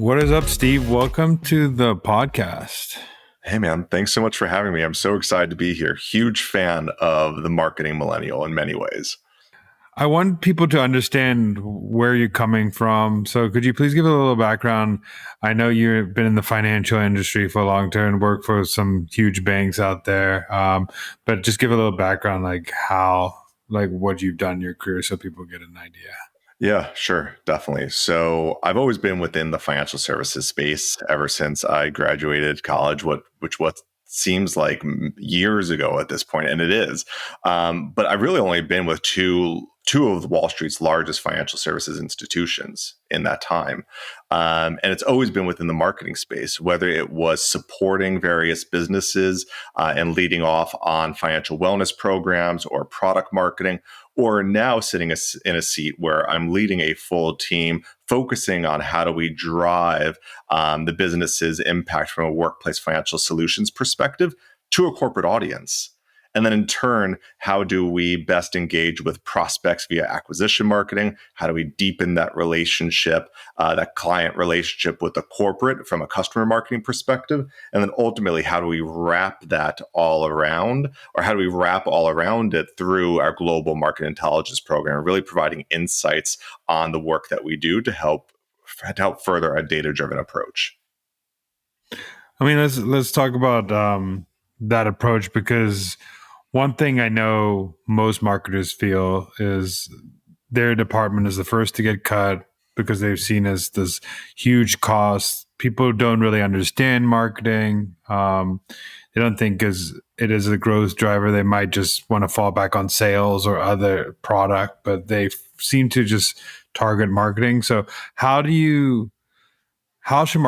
What is up, Steve? Welcome to the podcast. Hey, man. Thanks so much for having me. I'm so excited to be here. Huge fan of the marketing millennial in many ways. I want people to understand where you're coming from. So could you please give a little background? I know you've been in the financial industry for a long time and work for some huge banks out there. But just give a little background, what you've done in your career so people get an idea. Yeah, sure. Definitely. So I've always been within the financial services space ever since I graduated college, what seems like years ago at this point, and it is. But I've really only been with two of Wall Street's largest financial services institutions in that time. And it's always been within the marketing space, whether it was supporting various businesses and leading off on financial wellness programs or product marketing, or now sitting in a seat where I'm leading a full team focusing on how do we drive the business's impact from a workplace financial solutions perspective to a corporate audience. And then in turn, how do we best engage with prospects via acquisition marketing? How do we deepen that relationship, that client relationship with the corporate from a customer marketing perspective? And then ultimately, how do we wrap that all around, or how do we wrap all around it through our global market intelligence program, really providing insights on the work that we do to help further a data-driven approach? I mean, let's talk about that approach, because one thing I know most marketers feel is their department is the first to get cut because they've seen as this huge cost. People don't really understand marketing. They don't think as it is a growth driver. They might just want to fall back on sales or other product, but they seem to just target marketing. So how should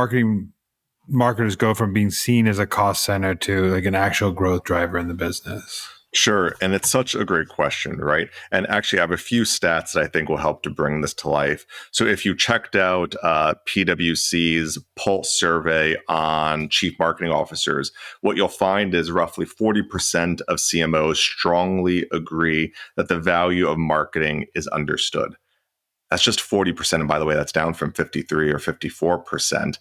marketers go from being seen as a cost center to like an actual growth driver in the business? Sure. And it's such a great question, right? And actually, I have a few stats that I think will help to bring this to life. So if you checked out PwC's Pulse survey on chief marketing officers, what you'll find is roughly 40% of CMOs strongly agree that the value of marketing is understood. That's just 40%. And by the way, that's down from 53 or 54%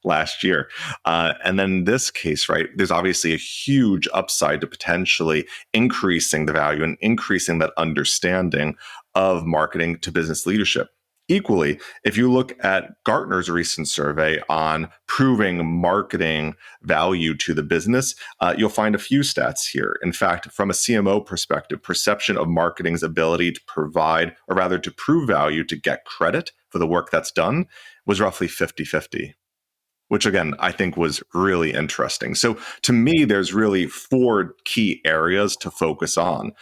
last year. And then in this case, right, there's obviously a huge upside to potentially increasing the value and increasing that understanding of marketing to business leadership. Equally, if you look at Gartner's recent survey on proving marketing value to the business, you'll find a few stats here. In fact, from a CMO perspective, perception of marketing's ability to provide, or rather to prove value to get credit for the work that's done, was roughly 50-50. Which again, I think was really interesting. So to me, there's really four key areas to focus on.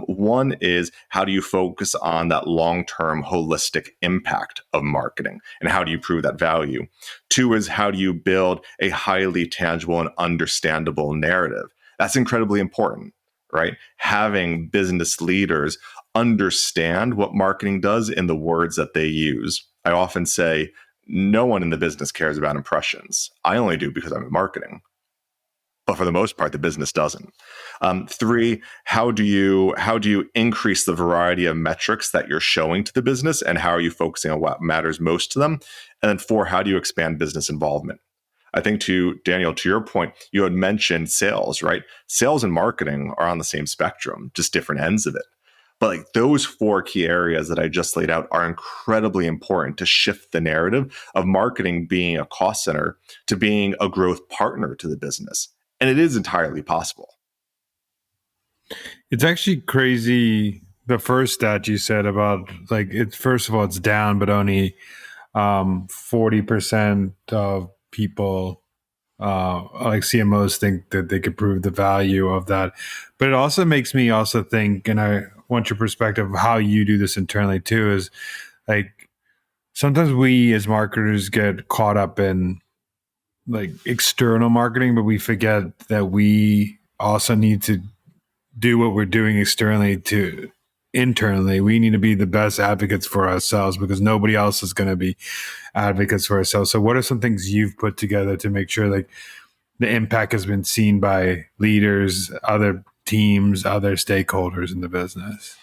One is, how do you focus on that long-term holistic impact of marketing and how do you prove that value? Two is, how do you build a highly tangible and understandable narrative? That's incredibly important, right? Having business leaders understand what marketing does in the words that they use. I often say, no one in the business cares about impressions. I only do because I'm in marketing. But for the most part, the business doesn't. Three, how do you increase the variety of metrics that you're showing to the business, and how are you focusing on what matters most to them? And then four, how do you expand business involvement? I think to Daniel, to your point, you had mentioned sales, right? Sales and marketing are on the same spectrum, just different ends of it. But like those four key areas that I just laid out are incredibly important to shift the narrative of marketing being a cost center to being a growth partner to the business. And it is entirely possible. It's actually crazy. The first stat you said about first of all, it's down, but only 40% of people like CMOs think that they could prove the value of that. But it also makes me also think, and I want your perspective of how you do this internally too, is like sometimes we as marketers get caught up in like external marketing, but we forget that we also need to do what we're doing externally to internally. We need to be the best advocates for ourselves because nobody else is going to be advocates for ourselves. So what are some things you've put together to make sure like the impact has been seen by leaders, other teams, other stakeholders in the business?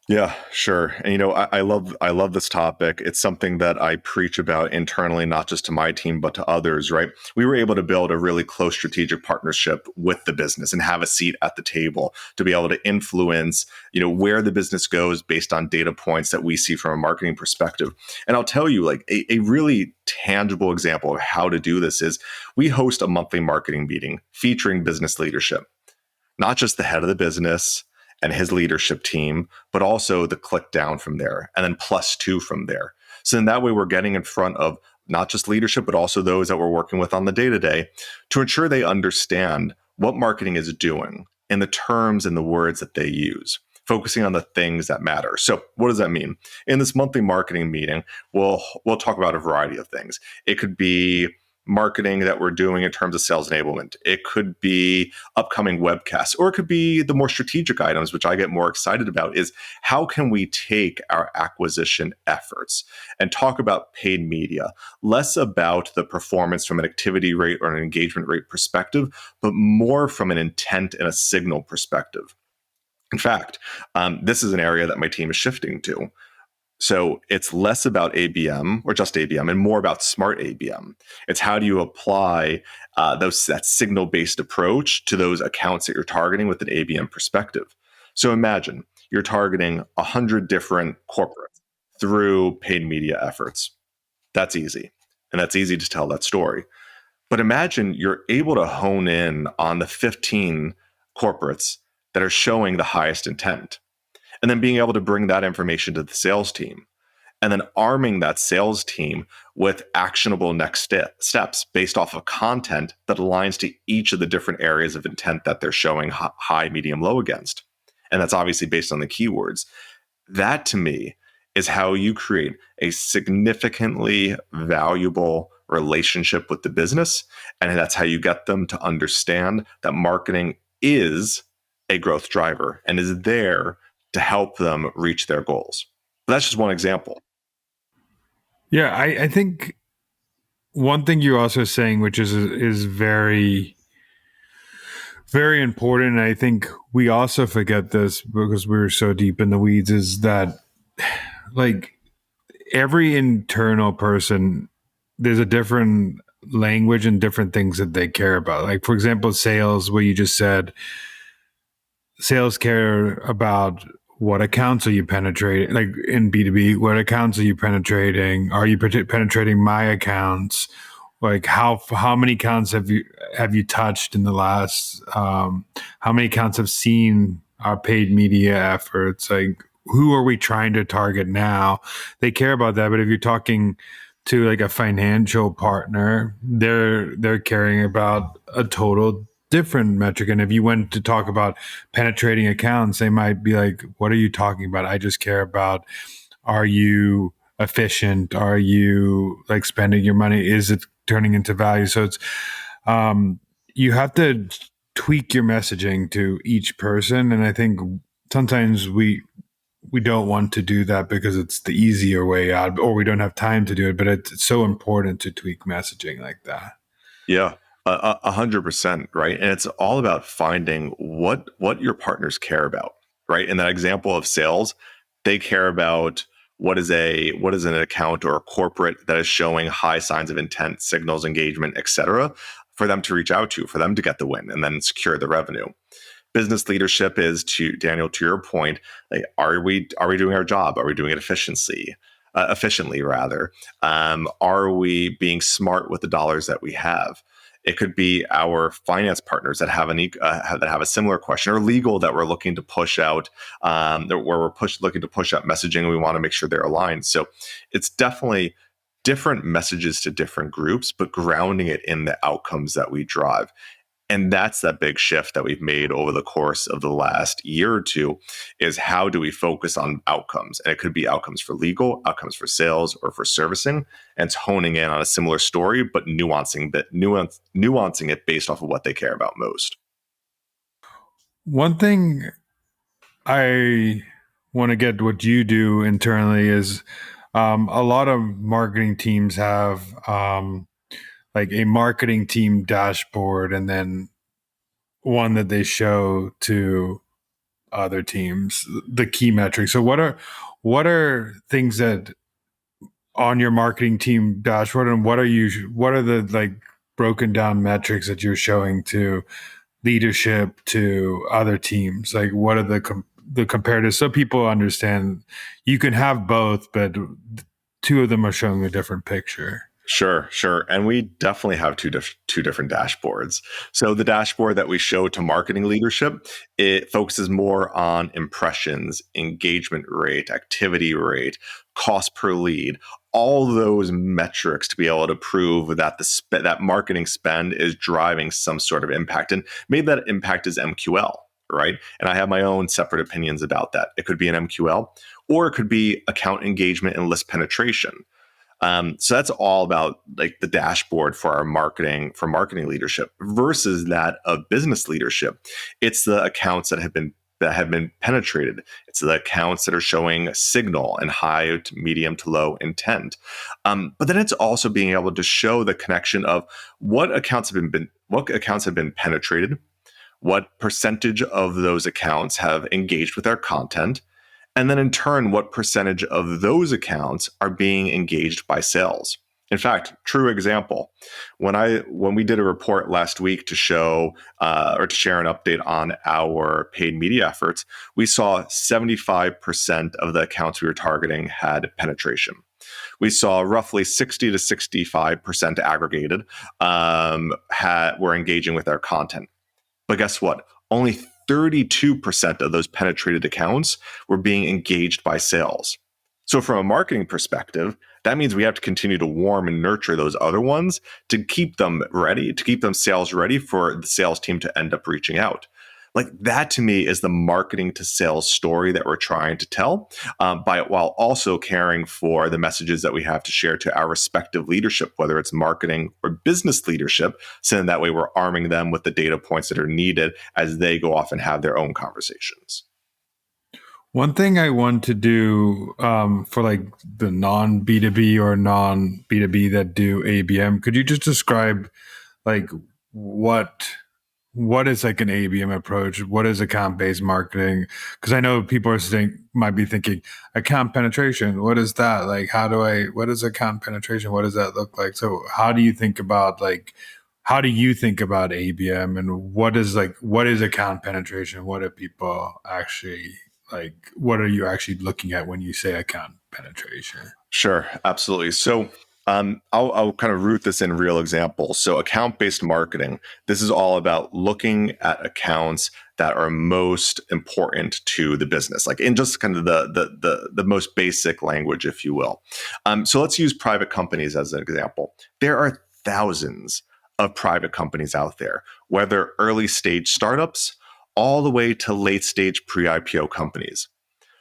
Yeah, sure. And I love this topic. It's something that I preach about internally, not just to my team, but to others, right? We were able to build a really close strategic partnership with the business and have a seat at the table to be able to influence, where the business goes based on data points that we see from a marketing perspective. And I'll tell you, like a really tangible example of how to do this is we host a monthly marketing meeting featuring business leadership, not just the head of the business and his leadership team, but also the click down from there and then plus two from there. So in that way, we're getting in front of not just leadership, but also those that we're working with on the day to day to ensure they understand what marketing is doing in the terms and the words that they use, focusing on the things that matter. So what does that mean? In this monthly marketing meeting, we'll talk about a variety of things. It could be marketing that we're doing in terms of sales enablement. It could be upcoming webcasts, or it could be the more strategic items, which I get more excited about, is how can we take our acquisition efforts and talk about paid media, less about the performance from an activity rate or an engagement rate perspective, but more from an intent and a signal perspective. In fact, this is an area that my team is shifting to. So it's less about ABM or just ABM and more about smart ABM. It's how do you apply that signal based approach to those accounts that you're targeting with an ABM perspective. So imagine you're targeting 100 different corporates through paid media efforts. That's easy. And that's easy to tell that story. But imagine you're able to hone in on the 15 corporates that are showing the highest intent, and then being able to bring that information to the sales team, and then arming that sales team with actionable next steps based off of content that aligns to each of the different areas of intent that they're showing high, medium, low against. And that's obviously based on the keywords. That to me is how you create a significantly valuable relationship with the business. And that's how you get them to understand that marketing is a growth driver and is there to help them reach their goals. But that's just one example. Yeah, I think one thing you're also saying, which is very very important, and I think we also forget this because we're so deep in the weeds, is that like every internal person, there's a different language and different things that they care about. Like for example, sales, where you just said sales care about what accounts are you penetrating, like in B2B, what accounts are you penetrating? Are you penetrating my accounts? Like how many accounts have you touched in the last how many accounts have seen our paid media efforts? Like who are we trying to target now? They care about that. But if you're talking to like a financial partner, they're caring about a total different metric. And if you went to talk about penetrating accounts, they might be like, what are you talking about? I just care about, are you efficient? Are you like spending your money? Is it turning into value? So it's you have to tweak your messaging to each person. And I think sometimes we don't want to do that because it's the easier way out, or we don't have time to do it. But it's so important to tweak messaging like that. Yeah, 100%, right? And it's all about finding what your partners care about, right? In that example of sales, they care about what is an account or a corporate that is showing high signs of intent, signals, engagement, etc., for them to reach out to, for them to get the win and then secure the revenue. Business leadership is, to Daniel, to your point, like, are we doing our job? Are we doing it efficiently rather? Are we being smart with the dollars that we have? It could be our finance partners that have that have a similar question, or legal that we're looking to push out, where we're looking to push out messaging, and we want to make sure they're aligned. So it's definitely different messages to different groups, but grounding it in the outcomes that we drive. And that's that big shift that we've made over the course of the last year or two, is how do we focus on outcomes? And it could be outcomes for legal, outcomes for sales, or for servicing. And it's honing in on a similar story, but nuancing it based off of what they care about most. One thing I want to get what you do internally is a lot of marketing teams have like a marketing team dashboard, and then one that they show to other teams, the key metrics. So what are things that on your marketing team dashboard, and what are the like broken down metrics that you're showing to leadership, to other teams? Like what are the comparatives, so people understand you can have both, but two of them are showing a different picture. Sure, sure. And we definitely have two different dashboards. So the dashboard that we show to marketing leadership, it focuses more on impressions, engagement rate, activity rate, cost per lead, all those metrics to be able to prove that that marketing spend is driving some sort of impact. And maybe that impact is MQL, right? And I have my own separate opinions about that. It could be an MQL, or it could be account engagement and list penetration. So that's all about like the dashboard for our marketing leadership versus that of business leadership. It's the accounts that have been penetrated. It's the accounts that are showing a signal and high to medium to low intent. But then it's also being able to show the connection of what accounts have been penetrated, what percentage of those accounts have engaged with our content, and then in turn, what percentage of those accounts are being engaged by sales. In fact, true example, when we did a report last week to show or to share an update on our paid media efforts, we saw 75% of the accounts we were targeting had penetration. We saw roughly 60 to 65% aggregated were engaging with our content. But guess what? Only 32% of those penetrated accounts were being engaged by sales. So, from a marketing perspective, that means we have to continue to warm and nurture those other ones to keep them ready, to keep them sales ready for the sales team to end up reaching out. Like that to me is the marketing to sales story that we're trying to tell, while also caring for the messages that we have to share to our respective leadership, whether it's marketing or business leadership. So that way we're arming them with the data points that are needed as they go off and have their own conversations. One thing I want to do for like the non B2B or non B2B that do ABM, could you just describe like what what is like an ABM approach? What is account based marketing? Because I know people might be thinking account penetration. What is that? Like, what is account penetration? What does that look like? So how do you think about ABM, and what is account penetration? What are people actually like? What are you actually looking at when you say account penetration? Sure, absolutely. So I'll kind of root this in real examples. So account-based marketing, this is all about looking at accounts that are most important to the business, like in just kind of the most basic language, if you will. So let's use private companies as an example. There are thousands of private companies out there, whether early stage startups all the way to late stage pre-IPO companies.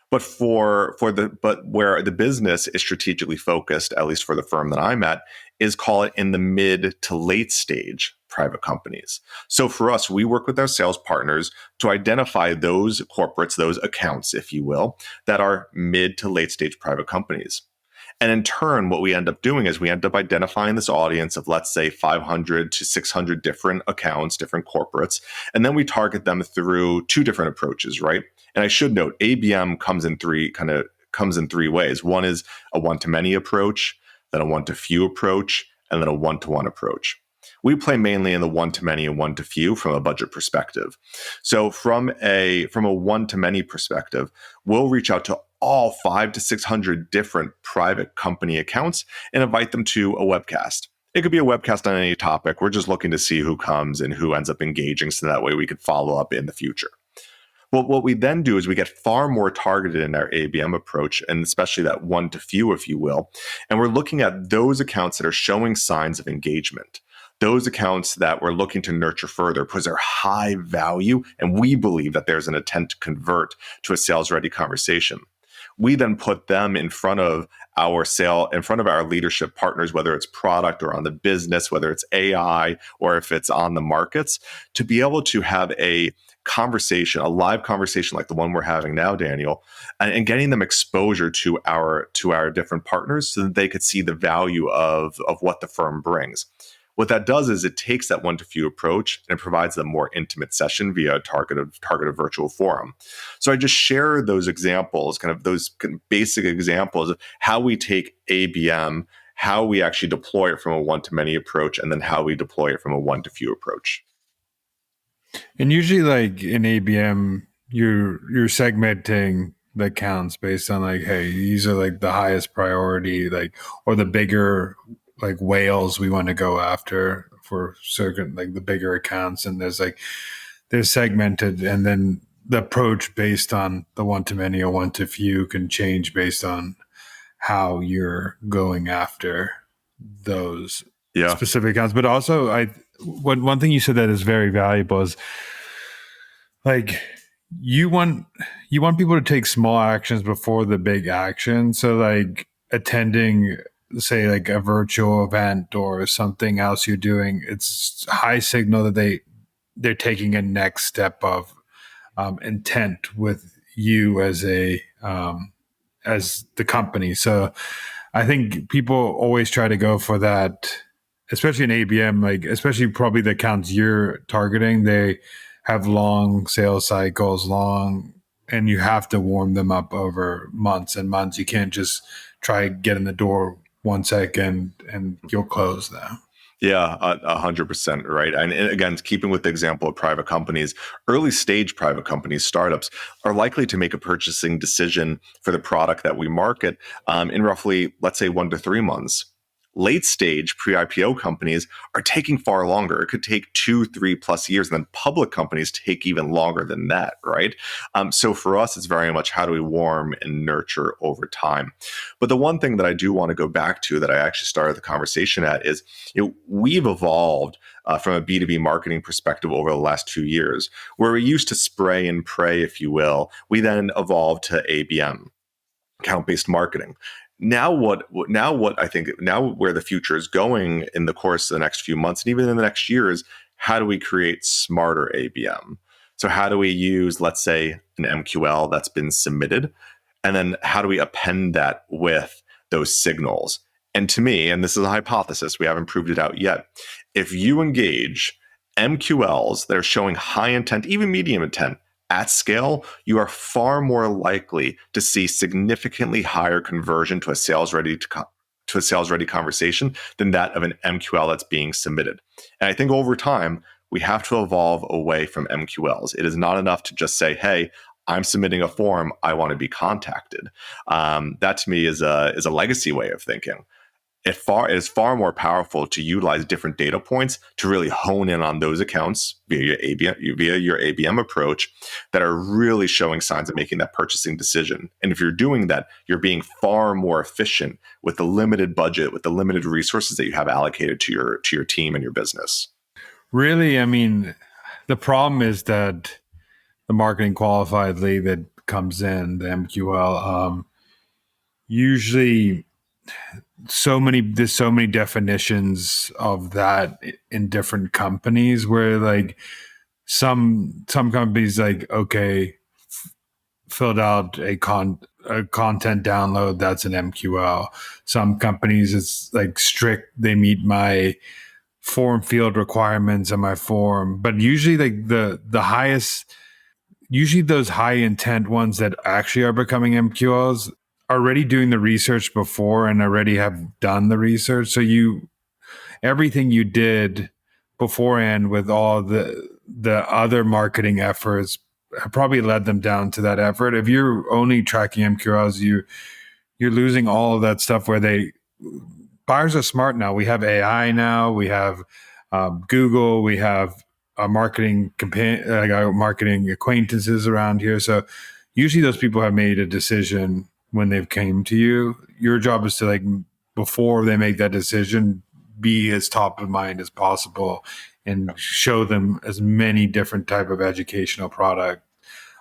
But where the business is strategically focused, at least for the firm that I'm at, is call it in the mid to late stage private companies. So for us, we work with our sales partners to identify those corporates, those accounts, if you will, that are mid to late stage private companies. And in turn, what we end up doing is we end up identifying this audience of, let's say, 500 to 600 different accounts, different corporates, and then we target them through two different approaches, right? And I should note, ABM comes in three ways. One is a one-to-many approach, then a one-to-few approach, and then a one-to-one approach. We play mainly in the one-to-many and one-to-few from a budget perspective. So from a one-to-many perspective, we'll reach out to all 500 to 600 different private company accounts and invite them to a webcast. It could be a webcast on any topic. We're just looking to see who comes and who ends up engaging, so that way we could follow up in the future. Well, what we then do is we get far more targeted in our ABM approach, and especially that one to few, if you will. And we're looking at those accounts that are showing signs of engagement, those accounts that we're looking to nurture further because they're high value, and we believe that there's an intent to convert to a sales ready conversation. We then put them in front of our leadership partners, whether it's product or on the business, whether it's AI or if it's on the markets, to be able to have a conversation, a live conversation like the one we're having now, Daniel, and getting them exposure to our different partners so that they could see the value of what the firm brings. What that does is it takes that one to few approach and provides a more intimate session via a targeted virtual forum. So I just share those examples, kind of those basic examples of how we take ABM, how we actually deploy it from a one to many approach, and then how we deploy it from a one to few approach. And usually, like in ABM, you're segmenting the accounts based on like, hey, these are like the highest priority, like, or the bigger like whales we want to go after for certain like the bigger accounts, and there's segmented, and then the approach based on the one to many or one to few can change based on how you're going after those Yeah. specific accounts. But also, one thing you said that is very valuable is like you want you want people to take small actions before the big action. So like attending, say, like a virtual event or something else you're doing, it's high signal that they're taking a next step of intent with you as the company. So I think people always try to go for that, especially in ABM, like especially probably the accounts you're targeting. They have long sales cycles, and you have to warm them up over months and months. You can't just try get in the door 1 second and you'll close them. Yeah, 100% right. And again, keeping with the example of private companies, early stage private companies, startups, are likely to make a purchasing decision for the product that we market in roughly, let's say, 1 to 3 months. Late stage pre IPO companies are taking far longer. It could take 2, 3+ years. And then public companies take even longer than that, right? So for us, it's very much how do we warm and nurture over time. But the one thing that I do want to go back to that I actually started the conversation at is we've evolved from a B2B marketing perspective over the last 2 years, where we used to spray and pray, if you will. We then evolved to ABM, account-based marketing. Now what I think now where the future is going in the course of the next few months and even in the next years, how do we create smarter ABM? So how do we use, let's say, an MQL that's been submitted, and then how do we append that with those signals? And to me, and this is a hypothesis, we haven't proved it out yet, if you engage MQLs that are showing high intent, even medium intent, at scale, you are far more likely to see significantly higher conversion to a sales ready conversation than that of an MQL that's being submitted. And I think over time, we have to evolve away from MQLs. It is not enough to just say, "Hey, I'm submitting a form. I want to be contacted." That to me is a legacy way of thinking. It is far more powerful to utilize different data points to really hone in on those accounts via your ABM approach that are really showing signs of making that purchasing decision. And if you're doing that, you're being far more efficient with the limited budget, with the limited resources that you have allocated to your team and your business. Really, I mean, the problem is that the marketing qualified lead that comes in, the MQL, usually there's so many definitions of that in different companies where like some companies like, okay, filled out a content download, that's an MQL. Some companies it's like strict, they meet my form field requirements on my form. But usually like the highest, usually those high intent ones that actually are becoming MQLs are already doing the research before and already have done the research. So everything you did beforehand with all the other marketing efforts have probably led them down to that effort. If you're only tracking MQLs, you're losing all of that stuff where buyers are smart now. We have AI now. We have Google. We have our our marketing acquaintances around here. So usually those people have made a decision when they've came to you. Your job is to like before they make that decision, be as top of mind as possible and show them as many different type of educational product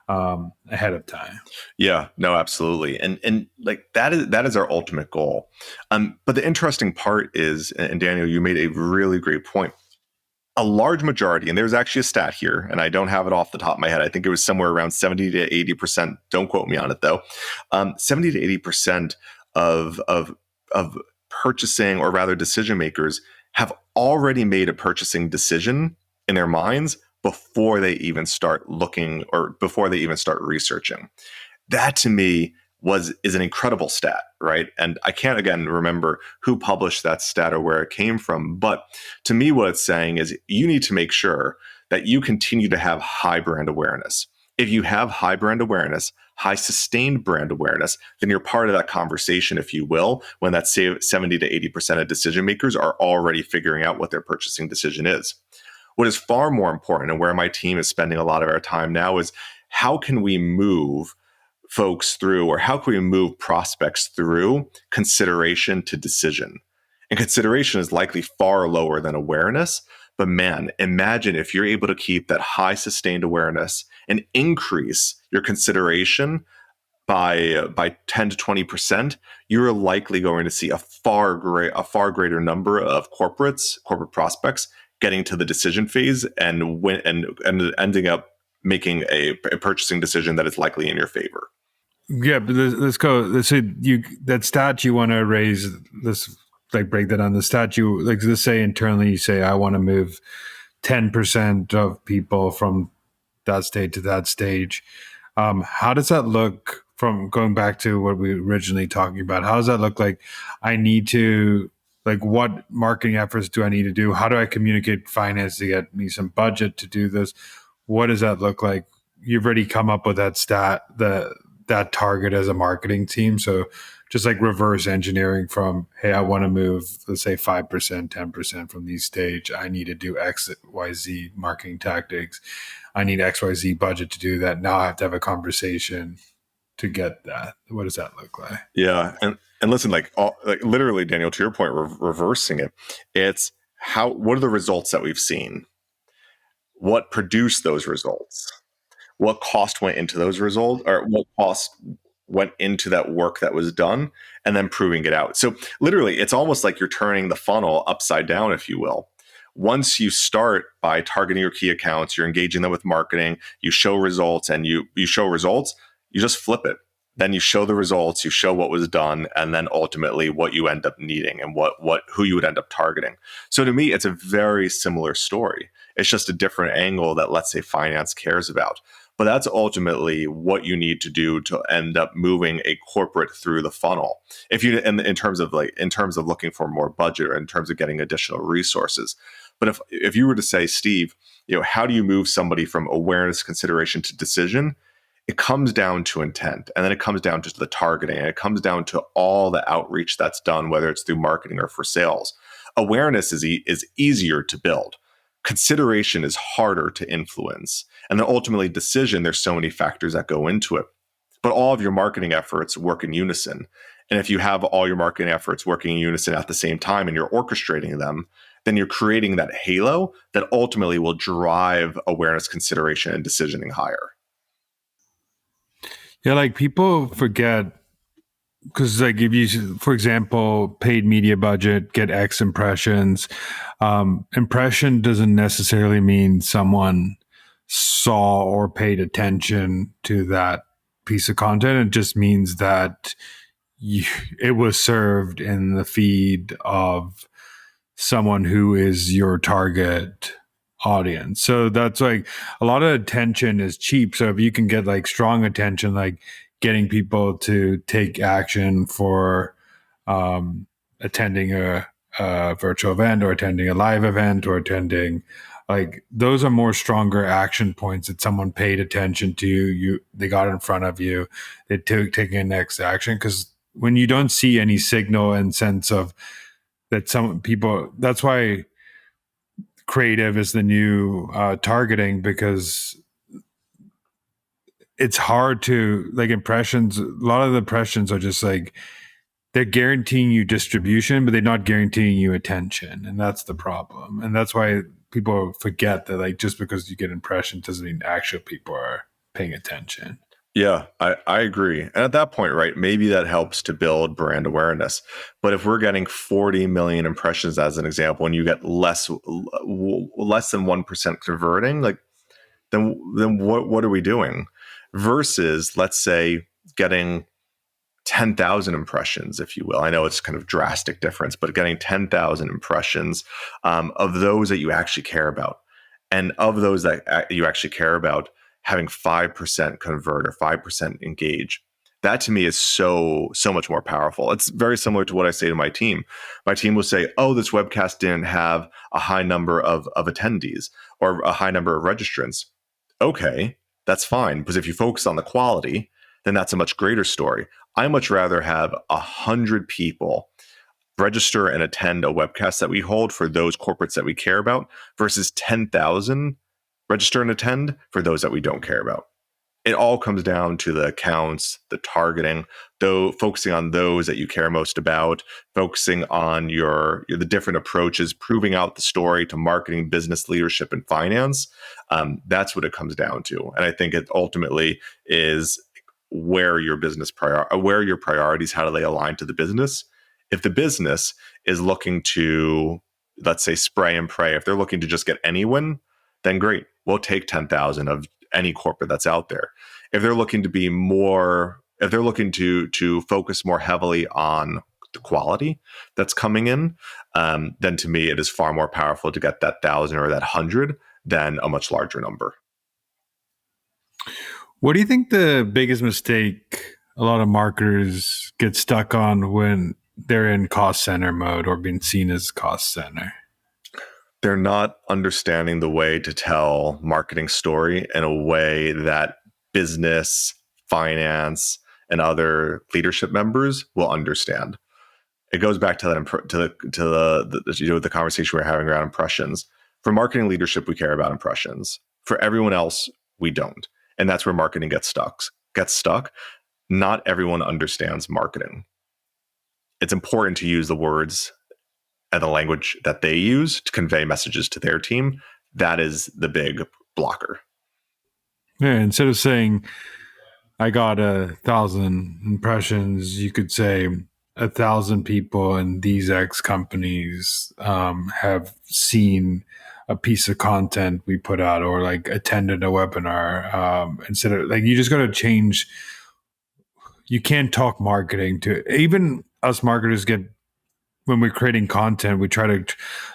ahead of time. Yeah, no, absolutely. And like that is our ultimate goal. But the interesting part is, and Daniel, you made a really great point. A large majority, and there's actually a stat here, and I don't have it off the top of my head. I think it was somewhere around 70 to 80%. Don't quote me on it though. 70 to 80% of purchasing, or rather decision makers, have already made a purchasing decision in their minds before they even start looking or before they even start researching. That to me is an incredible stat, right? And I can't again remember who published that stat or where it came from, but to me what it's saying is you need to make sure that you continue to have high brand awareness. If you have high brand awareness, high sustained brand awareness, then you're part of that conversation, if you will, when that 70 to 80% of decision makers are already figuring out what their purchasing decision is. What is far more important, and where my team is spending a lot of our time now, is how can we move folks through, or how can we move prospects through consideration to decision? And consideration is likely far lower than awareness. But man, imagine if you're able to keep that high sustained awareness and increase your consideration by 10 to 20%, you're likely going to see a far greater number of corporate prospects getting to the decision phase and ending up making a purchasing decision that is likely in your favor. Yeah, but let's go. Let's say that stat you want to raise. Let's like break that on the stat. You like, let's say internally you say I want to move 10% of people from that state to that stage. How does that look from going back to what we originally talking about? How does that look like? I need to like what marketing efforts do I need to do? How do I communicate finance to get me some budget to do this? What does that look like? You've already come up with that that target as a marketing team. So just like reverse engineering from, hey, I want to move, let's say 5%, 10% from these stage. I need to do X, Y, Z marketing tactics. I need XYZ budget to do that. Now I have to have a conversation to get that. What does that look like? Yeah, and listen, like literally, Daniel, to your point, reversing it, it's what are the results that we've seen? What produced those results? What cost went into those results, or what cost went into that work that was done, and then proving it out. So literally, it's almost like you're turning the funnel upside down, if you will. Once you start by targeting your key accounts, you're engaging them with marketing, you show results, and you show results, you just flip it. Then you show the results, you show what was done, and then ultimately what you end up needing and who you would end up targeting. So to me, it's a very similar story. It's just a different angle that, let's say, finance cares about. But that's ultimately what you need to do to end up moving a corporate through the funnel. If you, in terms of looking for more budget, or in terms of getting additional resources. But if you were to say, Steve, how do you move somebody from awareness, consideration to decision? It comes down to intent, and then it comes down to the targeting, and it comes down to all the outreach that's done, whether it's through marketing or for sales. Awareness is easier to build. Consideration is harder to influence. And then ultimately decision, there's so many factors that go into it. But all of your marketing efforts work in unison. And if you have all your marketing efforts working in unison at the same time and you're orchestrating them, then you're creating that halo that ultimately will drive awareness, consideration, and decisioning higher. Yeah, like people forget because like if you, for example, paid media budget, get X impressions. Impression doesn't necessarily mean someone saw or paid attention to that piece of content. It just means that it was served in the feed of someone who is your target audience. So that's like a lot of attention is cheap. So if you can get like strong attention, like getting people to take action for attending a virtual event or attending a live event or attending, like those are more stronger action points that someone paid attention to you, they got in front of you, they took taking a next action. Because when you don't see any signal and sense of that, some people, that's why creative is the new targeting, because it's hard to like impressions. A lot of the impressions are just like they're guaranteeing you distribution, but they're not guaranteeing you attention, and that's the problem. And that's why people forget that like just because you get impressions doesn't mean actual people are paying attention. Yeah, I agree. And at that point, right, maybe that helps to build brand awareness. But if we're getting 40 million impressions as an example, and you get less than 1% converting, like then what are we doing? Versus, let's say, getting 10,000 impressions, if you will. I know it's kind of drastic difference, but getting 10,000 impressions of those that you actually care about. And of those that you actually care about, having 5% convert or 5% engage. That to me is so much more powerful. It's very similar to what I say to my team. My team will say, oh, this webcast didn't have a high number of attendees or a high number of registrants. Okay, that's fine. Because if you focus on the quality, then that's a much greater story. I much rather have 100 people register and attend a webcast that we hold for those corporates that we care about versus 10,000 register and attend for those that we don't care about. It all comes down to the accounts, the targeting, though focusing on those that you care most about, focusing on the different approaches, proving out the story to marketing, business leadership, and finance. That's what it comes down to. And I think it ultimately is where your where your priorities, how do they align to the business? If the business is looking to, let's say, spray and pray, if they're looking to just get any win, then great. We'll take 10,000 of any corporate that's out there. If they're looking to be more, if they're looking to focus more heavily on the quality that's coming in, then to me, it is far more powerful to get that 1,000 or that 100 than a much larger number. What do you think the biggest mistake a lot of marketers get stuck on when they're in cost center mode or being seen as cost center? They're not understanding the way to tell marketing story in a way that business, finance, and other leadership members will understand. It goes back to the conversation we're having around impressions. For marketing leadership, we care about impressions. For everyone else, we don't, and that's where marketing gets stuck. Not everyone understands marketing. It's important to use the words and the language that they use to convey messages to their team. That is the big blocker. Yeah, instead of saying I got 1,000 impressions, you could say 1,000 people in these X companies have seen a piece of content we put out or like attended a webinar. Instead of like, you just got to change. You can't talk marketing to even us marketers get when we're creating content, we try to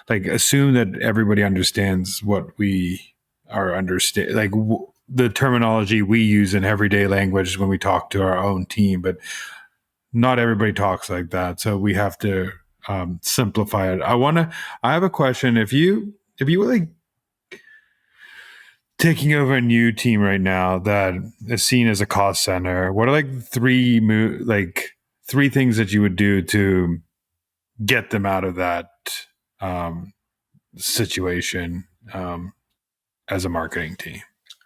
like assume that everybody understands what we are understand like the terminology we use in everyday language when we talk to our own team, but not everybody talks like that. So we have to simplify it. I have a question. If you were like taking over a new team right now that is seen as a cost center, what are like three things that you would do to get them out of that situation as a marketing team?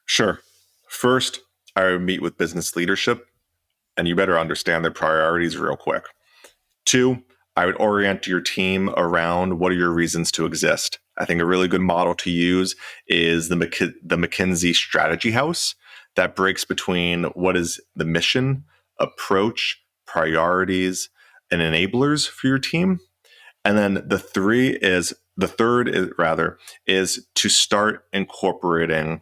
Sure. First, I would meet with business leadership, and you better understand their priorities real quick. 2, I would orient your team around what are your reasons to exist. I think a really good model to use is the McKinsey Strategy House that breaks between what is the mission, approach, priorities, and enablers for your team. And then the third is to start incorporating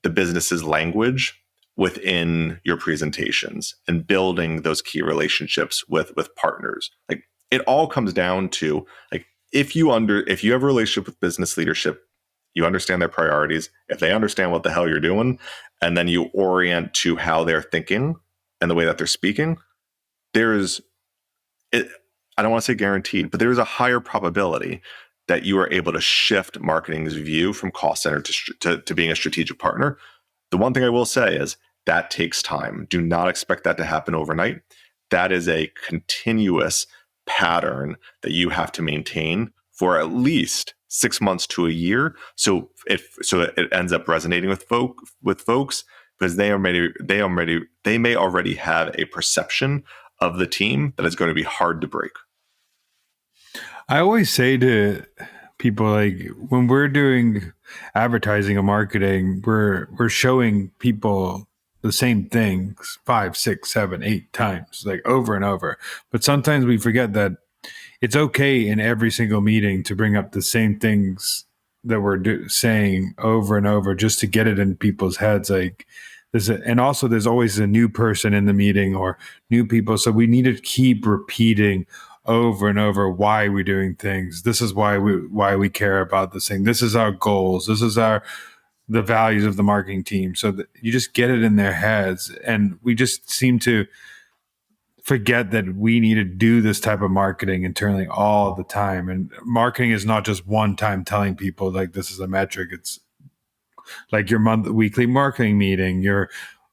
the business's language within your presentations and building those key relationships with partners. Like it all comes down to like if you have a relationship with business leadership, you understand their priorities, if they understand what the hell you're doing, and then you orient to how they're thinking and the way that they're speaking, I don't want to say guaranteed, but there is a higher probability that you are able to shift marketing's view from cost center to being a strategic partner. The one thing I will say is that takes time. Do not expect that to happen overnight. That is a continuous pattern that you have to maintain for at least 6 months to a year. So it ends up resonating with folks because they may already have a perception of the team that is going to be hard to break. I always say to people, like when we're doing advertising and marketing, we're showing people the same things 5, 6, 7, 8 times, like over and over. But sometimes we forget that it's okay in every single meeting to bring up the same things that we're saying over and over just to get it in people's heads. Like And also there's always a new person in the meeting or new people. So we need to keep repeating over and over why we're doing things. This is why we care about this thing. This is our goals. This is the values of the marketing team. So that you just get it in their heads. And we just seem to forget that we need to do this type of marketing internally all the time. And marketing is not just one time telling people like this is a metric. It's like your weekly marketing meeting, your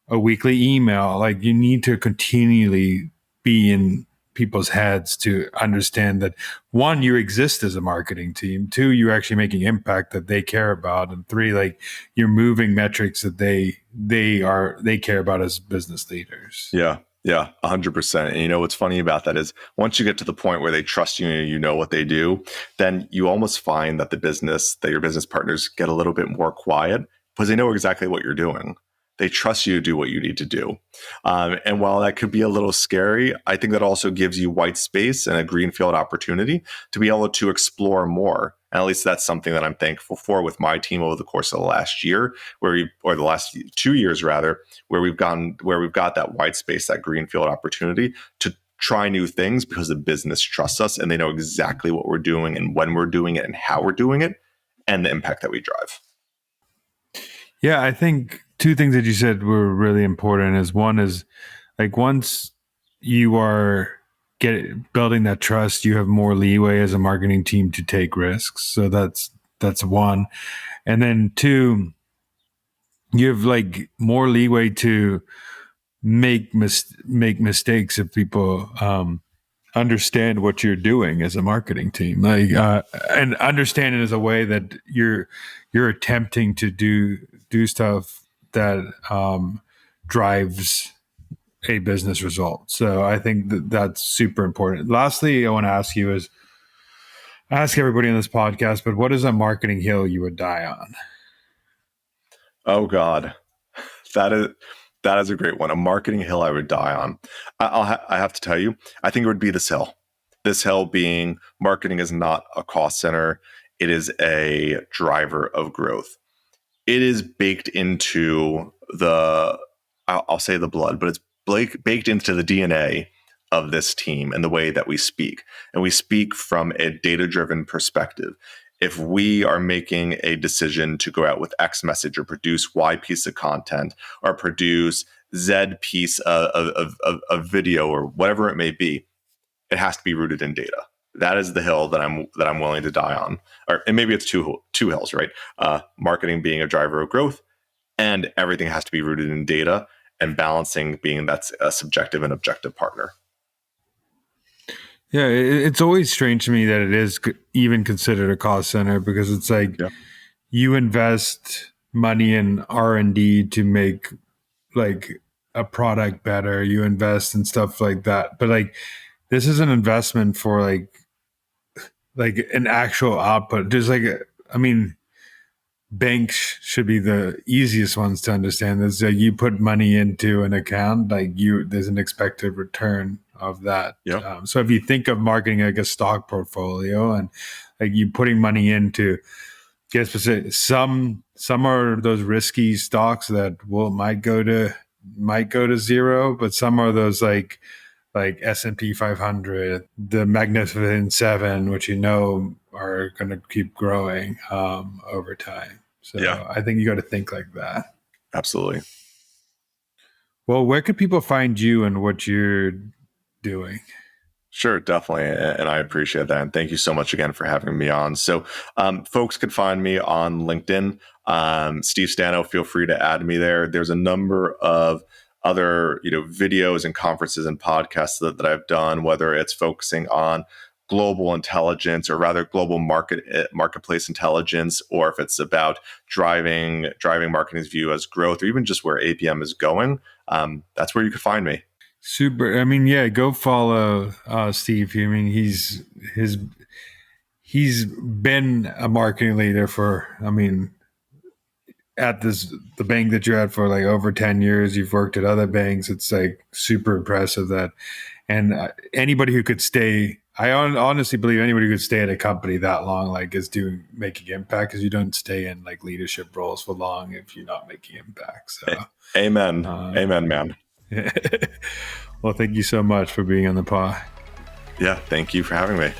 a weekly email. Like you need to continually be in people's heads to understand that one, you exist as a marketing team. Two, you're actually making impact that they care about, and three, like you're moving metrics that they care about as business leaders. Yeah. Yeah, 100%. And you know what's funny about that is once you get to the point where they trust you and you know what they do, then you almost find that your business partners get a little bit more quiet because they know exactly what you're doing. They trust you to do what you need to do. And while that could be a little scary, I think that also gives you white space and a greenfield opportunity to be able to explore more. And at least that's something that I'm thankful for with my team over the course of the last year, or the last 2 years rather, where we've got that white space, that greenfield opportunity to try new things because the business trusts us and they know exactly what we're doing and when we're doing it and how we're doing it and the impact that we drive. Yeah, I think two things that you said were really important. Is one is like once you are building that trust, you have more leeway as a marketing team to take risks. So that's one. And then two, you have like more leeway to make mistakes if people understand what you're doing as a marketing team, like and understand it as a way that you're attempting to do stuff that drives a business result. So I think that's super important. Lastly, I want to ask everybody on this podcast, but what is a marketing hill you would die on? Oh God, that is that is a great one. A marketing hill I would die on. I have to tell you, I think it would be this hill. This hill being marketing is not a cost center; it is a driver of growth. It is baked into I'll say the blood, but it's baked into the DNA of this team and the way that we speak. And we speak from a data driven perspective. If we are making a decision to go out with X message or produce Y piece of content or produce Z piece of video or whatever it may be, it has to be rooted in data. That is the hill that I'm willing to die on. And maybe it's two hills, right? Marketing being a driver of growth, and everything has to be rooted in data, and balancing being that's a subjective and objective partner. Yeah, it's always strange to me that it is even considered a cost center, because it's like Yeah. you invest money in R&D to make like a product better. You invest in stuff like that, but like this is an investment for like an actual output. There's like I mean, banks should be the easiest ones to understand. Is that you put money into an account, like there's an expected return of that. Yeah. So if you think of marketing like a stock portfolio, and like you putting money into get specific, some are those risky stocks that might go to zero, but some are those like S&P 500, the Magnificent Seven, which are going to keep growing over time. So Yeah. I think you got to think like that. Absolutely. Well, where could people find you and what you're doing? Sure, definitely. And I appreciate that. And thank you so much again for having me on. So, folks could find me on LinkedIn. Steve Stano, feel free to add me there. There's a number of other, videos and conferences and podcasts that I've done, whether it's focusing on global intelligence or rather global marketplace intelligence, or if it's about driving marketing's view as growth, or even just where APM is going. That's where you could find me. Super. I mean, yeah, go follow Steve. I mean, he's been a marketing leader for, I mean, at the bank that you're at for like over 10 years. You've worked at other banks. It's like super impressive that, and anybody who could stay I honestly believe anybody who could stay at a company that long, like, is doing making impact, because you don't stay in like leadership roles for long if you're not making impact. So, Amen. uh, Amen, man. well, thank you so much for being on the pod. Yeah, thank you for having me.